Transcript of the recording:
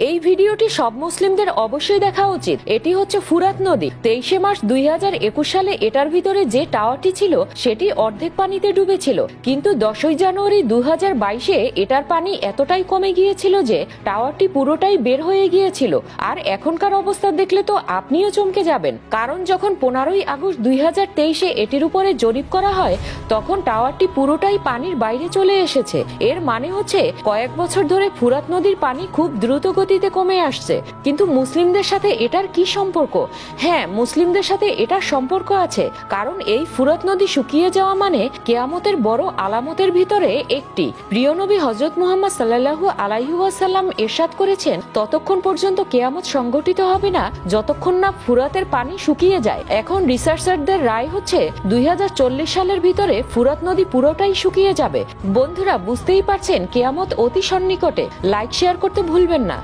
এই ভিডিওটি সব মুসলিমদের অবশ্যই দেখা উচিত। এটি হচ্ছে ফুরাত নদী। 23 মার্চ 2021 সালে এটার ভিতরে যে টাওয়ারটি ছিল সেটি অর্ধেক পানিতে ডুবেছিল, কিন্তু 10 জানুয়ারি 2022-এ এটার পানি এতটাই কমে গিয়েছিল যে টাওয়ারটি পুরোটাই বের হয়ে গিয়েছিল। আর এখনকার অবস্থা দেখলে তো আপনিও চমকে যাবেন, কারণ যখন 15 আগস্ট 2023-এ এটির উপরে জরিপ করা হয় তখন টাওয়ারটি পুরোটাই পানির বাইরে চলে এসেছে। এর মানে হচ্ছে কয়েক বছর ধরে ফুরাত নদীর পানি খুব দ্রুত গতিতে কমে আসছে। কিন্তু মুসলিমদের সাথে এটার কি সম্পর্ক? হ্যাঁ, মুসলিমদের সাথে এটার সম্পর্ক আছে, কারণ এই ফুরাত নদী শুকিয়ে যাওয়া মানে কিয়ামতের বড় আলামতের ভিতরে একটি। প্রিয় নবী হযরত মুহাম্মদ সাল্লাল্লাহু আলাইহি ওয়াসাল্লাম ইরশাদ করেছেন, ততক্ষণ পর্যন্ত কিয়ামত সংঘটিত হবে না যতক্ষণ না ফুরাতের পানি শুকিয়ে যায়। এখন রিসার্চারদের রায় হচ্ছে 2040 সালের ভিতরে ফুরাত নদী পুরোটাই শুকিয়ে যাবে। বন্ধুরা, বুঝতেই পারছেন কিয়ামত অতি সন্নিকটে। লাইক শেয়ার করতে ভুলবেন না।